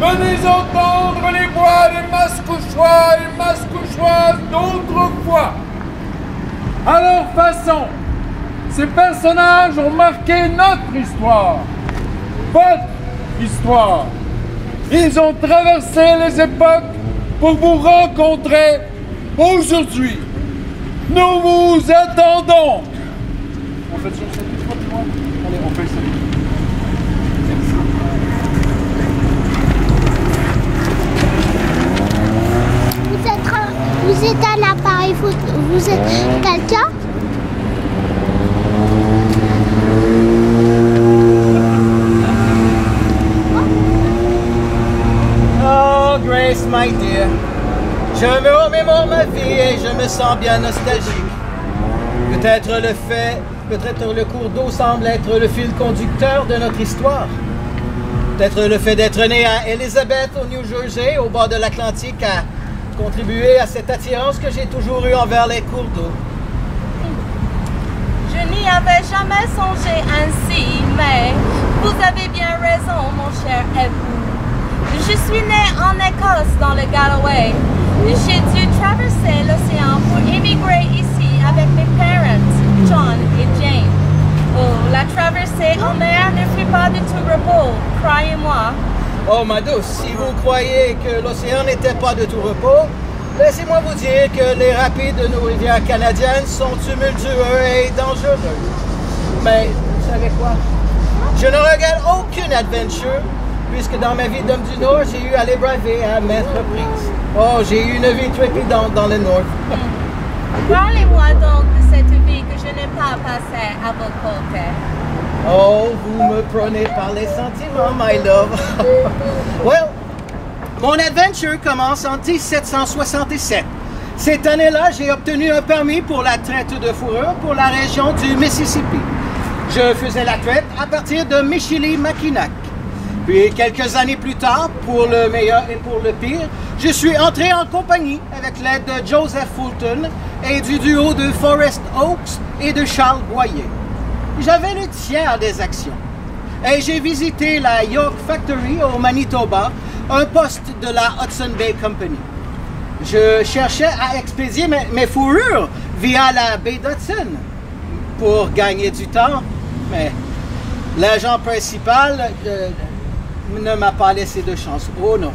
Venez entendre les voix des Mascouchois et Mascouchoises d'autrefois. À leur façon, ces personnages ont marqué notre histoire, votre histoire. Ils ont traversé les époques pour vous rencontrer aujourd'hui. Nous vous attendons. On fait ça, allez, on fait ça. Vous êtes un appareil photo, vous êtes quelqu'un? Oh, Grace, my dear. Je me remémore ma vie et je me sens bien nostalgique. Peut-être le cours d'eau semble être le fil conducteur de notre histoire. Peut-être le fait d'être né à Elizabeth, au New Jersey, au bord de l'Atlantique, a contribué à cette attirance que j'ai toujours eue envers les cours d'eau. Je n'y avais jamais songé ainsi, mais vous avez bien raison, mon cher époux. Je suis née en Écosse, dans le Galloway. J'ai dû traverser l'océan pour émigrer ici avec mes parents, John et Jane. Oh, la traversée en mer ne fut pas de tout repos, croyez-moi. Oh, ma douce, si vous croyez que l'océan n'était pas de tout repos, laissez-moi vous dire que les rapides de nos rivières canadiennes sont tumultueux et dangereux. Mais, vous savez quoi? Je ne regrette aucune adventure, puisque dans ma vie d'homme du Nord, j'ai eu à les braver à maintes reprises. Oh, j'ai eu une vie trépidante dans le Nord. Parlez-moi donc de cette vie que je n'ai pas passée à vos côtés. Oh, vous me prenez par les sentiments, my love. Well, mon adventure commence en 1767. Cette année-là, j'ai obtenu un permis pour la traite de fourrure pour la région du Mississippi. Je faisais la traite à partir de Michilimackinac. Puis, quelques années plus tard, pour le meilleur et pour le pire, je suis entré en compagnie avec l'aide de Joseph Fulton et du duo de Forrest Oakes et de Charles Boyer. J'avais le tiers des actions. Et j'ai visité la York Factory au Manitoba, un poste de la Hudson Bay Company. Je cherchais à expédier mes fourrures via la baie d'Hudson pour gagner du temps, mais l'agent principal ne m'a pas laissé de chance. Oh non.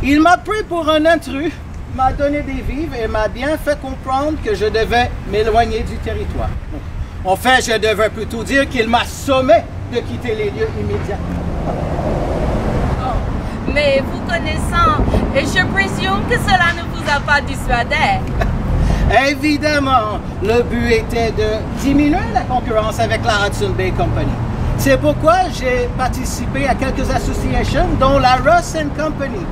Il m'a pris pour un intrus, m'a donné des vivres et m'a bien fait comprendre que je devais m'éloigner du territoire. En fait, je devrais plutôt dire qu'il m'a sommé de quitter les lieux immédiatement. Oh, mais vous connaissant, je présume que cela ne vous a pas dissuadé. Évidemment, le but était de diminuer la concurrence avec la Hudson Bay Company. C'est pourquoi j'ai participé à quelques associations, dont la Ross & Company.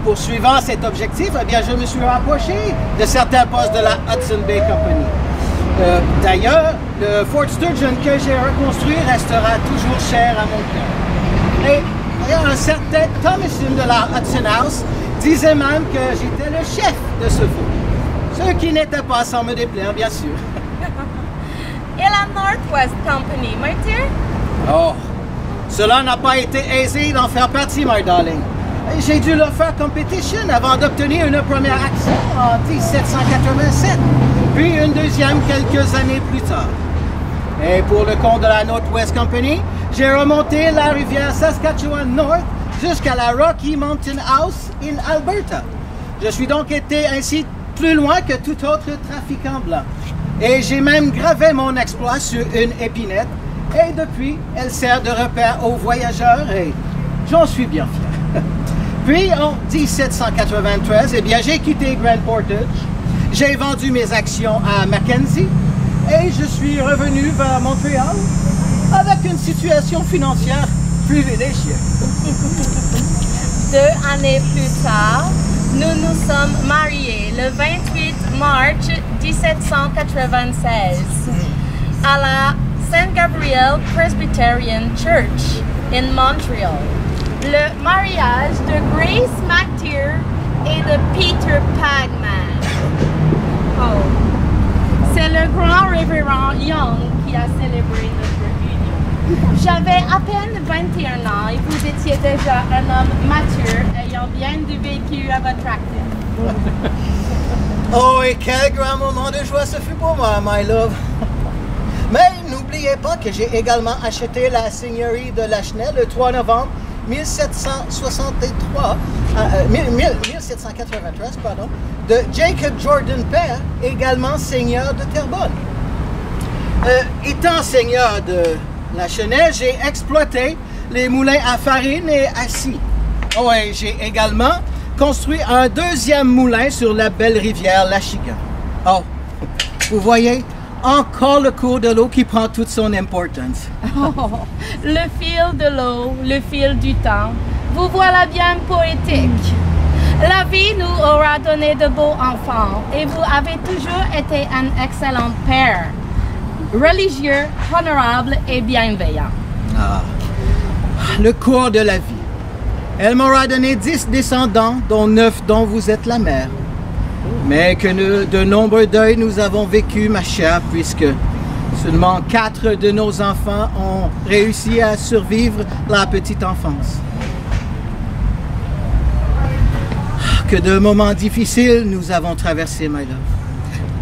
Poursuivant cet objectif, eh bien, je me suis rapproché de certains postes de la Hudson Bay Company. D'ailleurs, le Fort Sturgeon que j'ai reconstruit restera toujours cher à mon cœur. Et d'ailleurs, un certain Thomason de la Hudson House disait même que j'étais le chef de ce fort. Ce qui n'était pas sans me déplaire, bien sûr. Et la Northwest Company, my dear? Oh, cela n'a pas été aisé d'en faire partie, my darling. J'ai dû leur faire compétition avant d'obtenir une première action en 1787, puis une deuxième quelques années plus tard. Et pour le compte de la Northwest Company, j'ai remonté la rivière Saskatchewan North jusqu'à la Rocky Mountain House in Alberta. Je suis donc été ainsi plus loin que tout autre trafiquant blanc. Et j'ai même gravé mon exploit sur une épinette, et depuis, elle sert de repère aux voyageurs, et j'en suis bien fier. Puis, en 1793, eh bien, j'ai quitté Grand Portage, j'ai vendu mes actions à Mackenzie, et je suis revenu vers Montréal avec une situation financière privilégiée. 2 années plus tard, nous nous sommes mariés le 28 mars 1796 à la St. Gabriel Presbyterian Church in Montreal. Le mariage de Grace McTeer et de Peter Pagman. Oh. C'est le grand révérend Young qui a célébré notre union. J'avais à peine 21 ans et vous étiez déjà un homme mature ayant bien du vécu à votre actif. Oh, et quel grand moment de joie ce fut pour moi, my love. Mais n'oubliez pas que j'ai également acheté la seigneurie de Lachenay le 3 novembre 1793 pardon, de Jacob Jordan Père, également seigneur de Terrebonne. Étant seigneur de Lachenay, j'ai exploité les moulins à farine et à scie. Oh, et j'ai également construit un deuxième moulin sur la belle rivière Lachigan. Oh, vous voyez, encore le cours de l'eau qui prend toute son importance. Oh, le fil de l'eau, le fil du temps, vous voilà bien poétique. La vie nous aura donné de beaux enfants et vous avez toujours été un excellent père, religieux, honorable et bienveillant. Ah, le cours de la vie. Elle m'aura donné 10 descendants, dont 9 dont vous êtes la mère. Mais que de nombreux deuils nous avons vécu, ma chère, puisque seulement 4 de nos enfants ont réussi à survivre la petite enfance. Que de moments difficiles nous avons traversés, my love.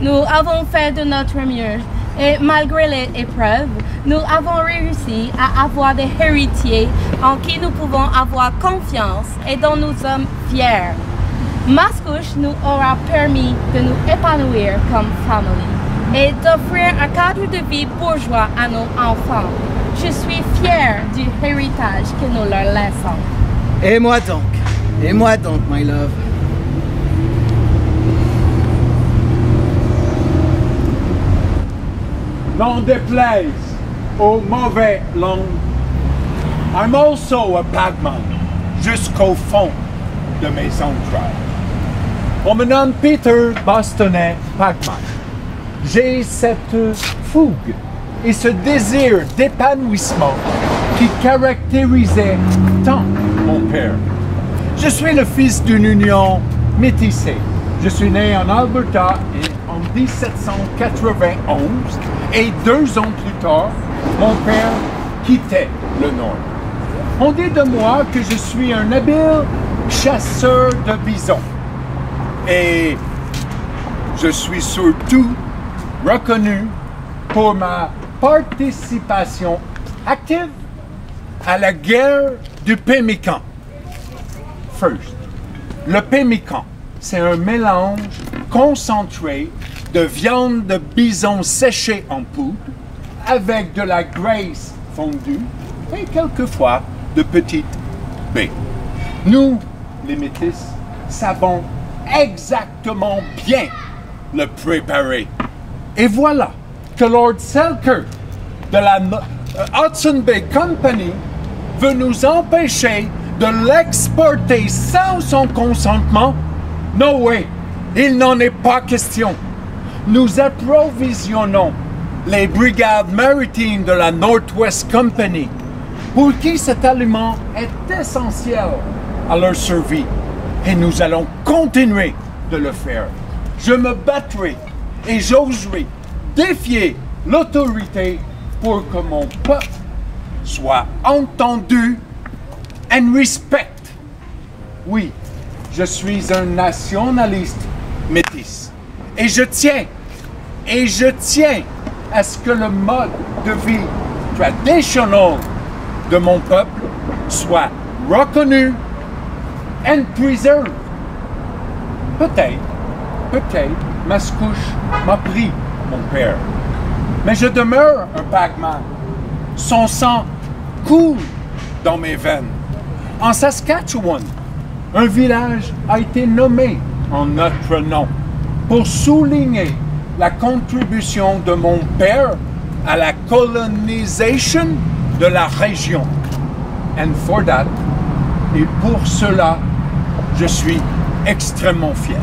Nous avons fait de notre mieux et malgré les épreuves, nous avons réussi à avoir des héritiers en qui nous pouvons avoir confiance et dont nous sommes fiers. Mascouche nous aura permis de nous épanouir comme famille et d'offrir un cadre de vie bourgeois à nos enfants. Je suis fière du héritage que nous leur laissons. Et moi donc, my love. N'en déplaise aux mauvais langues, I'm also a bagman jusqu'au fond de mes entrailles. On me nomme Peter Bostonais Bagman. J'ai cette fougue et ce désir d'épanouissement qui caractérisait tant mon père. Je suis le fils d'une union métissée. Je suis né en Alberta en 1791 et 2 ans plus tard, mon père quittait le Nord. On dit de moi que je suis un habile chasseur de bisons. Et je suis surtout reconnu pour ma participation active à la guerre du pemmican. First, le pemmican, c'est un mélange concentré de viande de bison séchée en poudre avec de la graisse fondue et quelquefois de petites baies. Nous, les Métis, savons exactement bien le préparer. Et voilà que Lord Selkirk de la Hudson Bay Company veut nous empêcher de l'exporter sans son consentement. No way, il n'en est pas question. Nous approvisionnons les brigades maritimes de la Northwest Company, pour qui cet aliment est essentiel à leur survie. Et nous allons continuer de le faire. Je me battrai et j'oserai défier l'autorité pour que mon peuple soit entendu and respect. Oui, je suis un nationaliste métis. Et je tiens à ce que le mode de vie traditionnel de mon peuple soit reconnu and preserved. Peut-être, Mascouche m'a pris, mon père. Mais je demeure un bagman. Son sang coule dans mes veines. En Saskatchewan, un village a été nommé en notre nom pour souligner la contribution de mon père à la colonisation de la région. And for that, et pour cela, je suis extrêmement fier.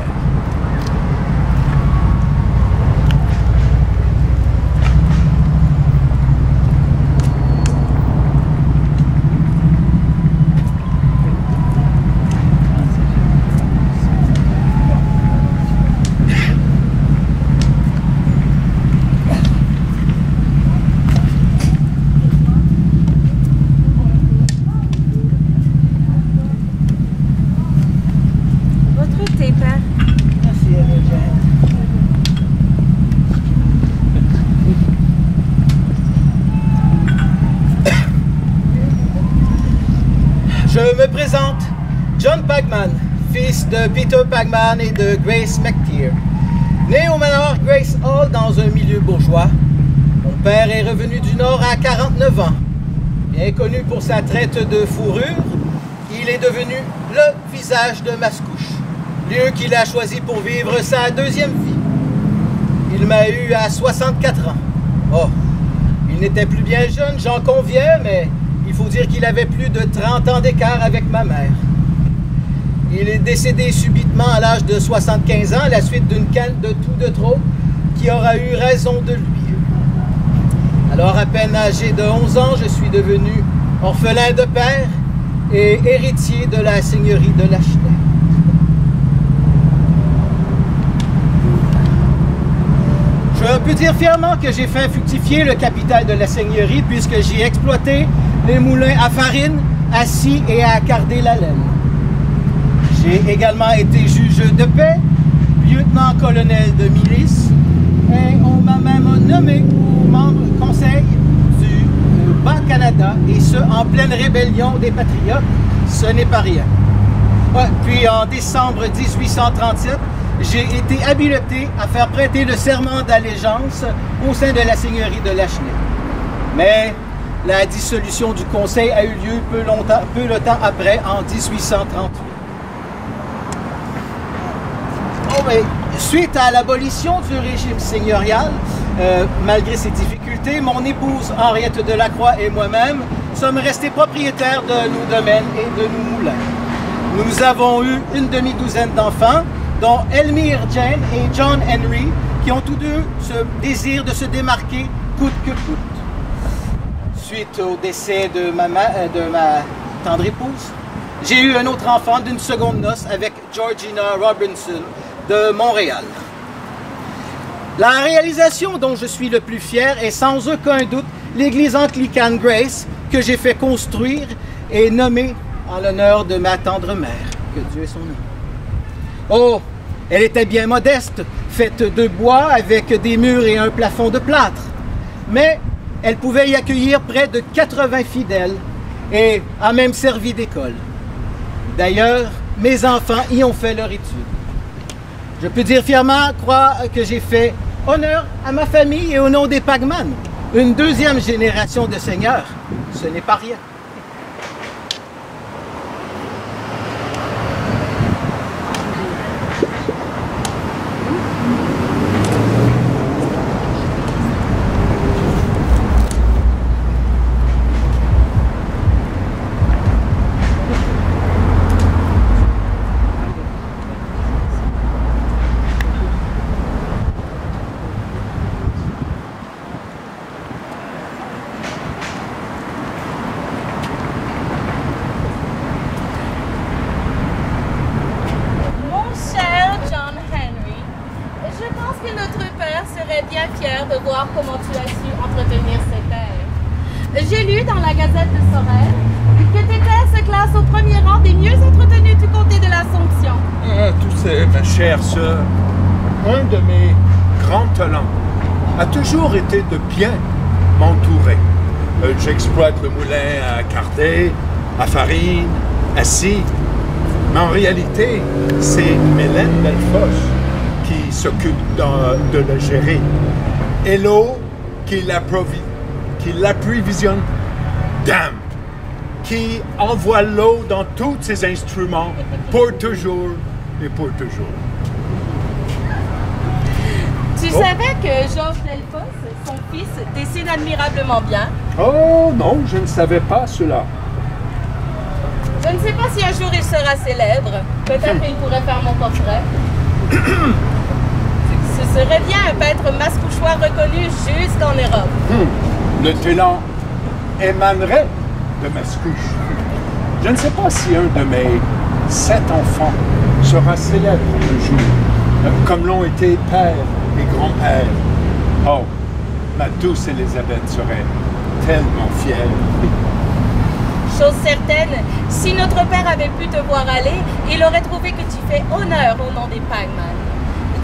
Je me présente, John Pagman, fils de Peter Pagman et de Grace McTeer. Né au manoir Grace Hall dans un milieu bourgeois, mon père est revenu du Nord à 49 ans. Bien connu pour sa traite de fourrure, il est devenu le visage de Mascouche, lieu qu'il a choisi pour vivre sa deuxième vie. Il m'a eu à 64 ans. Oh, il n'était plus bien jeune, j'en conviens, mais il faut dire qu'il avait plus de 30 ans d'écart avec ma mère. Il est décédé subitement à l'âge de 75 ans à la suite d'une canne de tout de trop qui aura eu raison de lui. Alors, à peine âgé de 11 ans, je suis devenu orphelin de père et héritier de la seigneurie de Lachenay. Je peux dire fièrement que j'ai fait fructifier le capital de la seigneurie puisque j'ai exploité les moulins à farine, à scie et à carder la laine. J'ai également été juge de paix, lieutenant-colonel de milice et on m'a même nommé membre conseil du Bas-Canada et ce en pleine rébellion des patriotes, ce n'est pas rien. Ouais, puis en décembre 1837, j'ai été habilité à faire prêter le serment d'allégeance au sein de la seigneurie de Lachenay. Mais la dissolution du conseil a eu lieu peu de temps après, en 1838. Oh, mais, suite à l'abolition du régime seigneurial, malgré ses difficultés, mon épouse Henriette Delacroix et moi-même sommes restés propriétaires de nos domaines et de nos moulins. Nous avons eu une demi-douzaine d'enfants, dont Elmire Jane et John Henry, qui ont tous deux ce désir de se démarquer coûte que coûte. Suite au décès de ma tendre épouse, j'ai eu un autre enfant d'une seconde noce avec Georgina Robinson de Montréal. La réalisation dont je suis le plus fier est sans aucun doute l'église anglicane Grace que j'ai fait construire et nommer en l'honneur de ma tendre mère, que Dieu est son nom. Oh, elle était bien modeste, faite de bois avec des murs et un plafond de plâtre. Mais elle pouvait y accueillir près de 80 fidèles et a même servi d'école. D'ailleurs, mes enfants y ont fait leur étude. Je peux dire fièrement que j'ai fait honneur à ma famille et au nom des Pagman. Une deuxième génération de seigneurs, ce n'est pas rien. Comment tu as su entretenir ces terres. J'ai lu dans la Gazette de Sorel que tes terres se classent au premier rang des mieux entretenues du comté de l'Assomption. Tu sais, ma chère sœur, un de mes grands talents a toujours été de bien m'entourer. J'exploite le moulin à carder, à farine, à scie. Mais en réalité, c'est Mélène Belfoche qui s'occupe de le gérer. Et l'eau qui l'approvisionne damp, qui envoie l'eau dans tous ses instruments pour toujours et pour toujours. Tu savais que Georges Delfosse, son fils, dessine admirablement bien? Oh non, je ne savais pas cela. Je ne sais pas si un jour il sera célèbre. Peut-être qu'il pourrait faire mon portrait. Ce serait bien un peintre mascouchois reconnu jusqu'en Europe. Le talent émanerait de Mascouche. Je ne sais pas si un de mes 7 enfants sera célèbre un jour, comme l'ont été père et grand-père. Oh, ma douce Élisabeth serait tellement fière. Chose certaine, si notre père avait pu te voir aller, il aurait trouvé que tu fais honneur au nom des Pagman.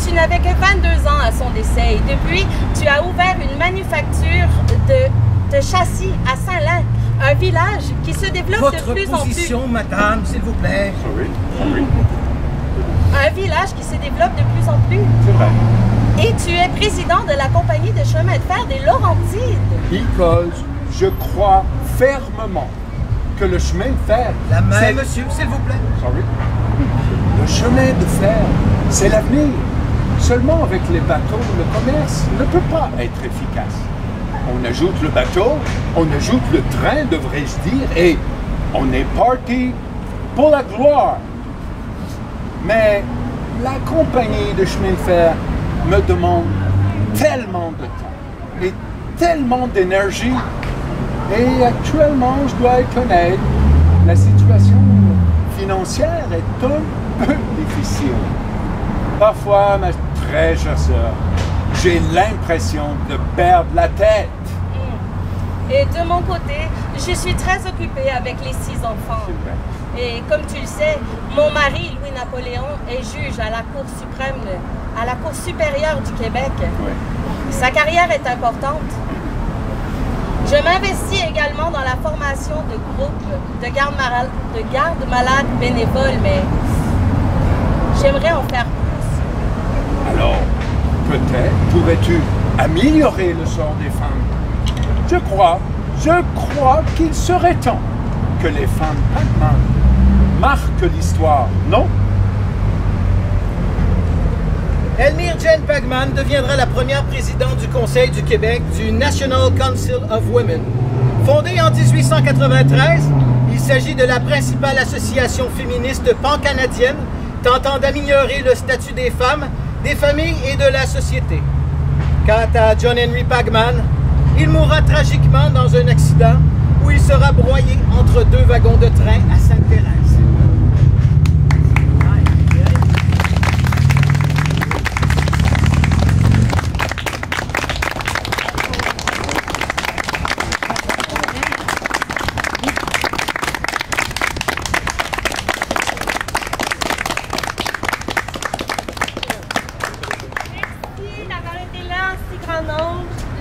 Tu n'avais que 22 ans à son décès et depuis, tu as ouvert une manufacture de châssis à Saint-Lin Un village qui se développe de plus en plus. Votre position, madame, s'il vous plaît. Un village qui se développe de plus en plus. C'est vrai. Et tu es président de la compagnie de chemin de fer des Laurentides. Because je crois fermement que le chemin de fer... La main, c'est- monsieur, s'il vous plaît. Sorry. Le chemin de fer, c'est l'avenir. Seulement avec les bateaux, le commerce ne peut pas être efficace. On ajoute le bateau, on ajoute le train, devrais-je dire, et on est parti pour la gloire. Mais la compagnie de chemin de fer me demande tellement de temps et tellement d'énergie. Et actuellement, je dois connaître, la situation financière est un peu difficile. Parfois, ma très chère sœur, j'ai l'impression de perdre la tête. Et de mon côté, je suis très occupée avec les 6 enfants. Et comme tu le sais, mon mari, Louis-Napoléon, est juge à la Cour suprême, à la Cour supérieure du Québec. Oui. Sa carrière est importante. Je m'investis également dans la formation de groupes de garde malades bénévoles, mais j'aimerais en faire plus. Alors, peut-être pourrais-tu améliorer le sort des femmes. Je crois qu'il serait temps que les femmes Pacman marquent l'histoire, non? Elmire Jane Pagman deviendra la première présidente du Conseil du Québec du National Council of Women. Fondée en 1893, il s'agit de la principale association féministe pan-canadienne tentant d'améliorer le statut des femmes, des familles et de la société. Quant à John Henry Pagman, il mourra tragiquement dans un accident où il sera broyé entre 2 wagons de train à Sainte-Thérèse.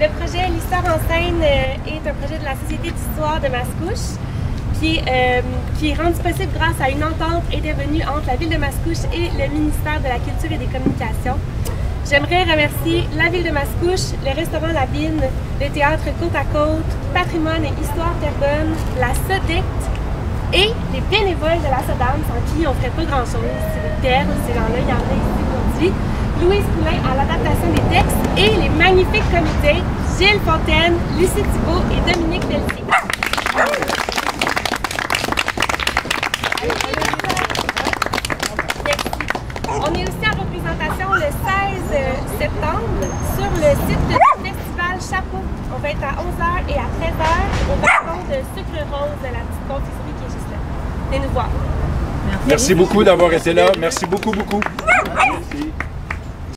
Le projet L'Histoire en scène est un projet de la Société d'histoire de Mascouche qui est rendu possible grâce à une entente intervenue entre la Ville de Mascouche et le ministère de la Culture et des Communications. J'aimerais remercier la Ville de Mascouche, le restaurant La Vigne, le théâtre Côte à Côte, Patrimoine et Histoire Terrebonne, la SODECT et les bénévoles de la SODAM sans qui on ne ferait pas grand-chose. C'est des terres, ces gens-là, il y en a ici aujourd'hui. Louise Poulain à l'adaptation des textes et les magnifiques comités Gilles Fontaine, Lucie Thibault et Dominique Pelletier. On est aussi en représentation le 16 septembre sur le site du Festival Chapeau. On va être à 11h et à 13h au balcon de Sucre Rose de la petite confiserie qui est juste là. Venez nous voir. Merci beaucoup d'avoir été là. Merci beaucoup.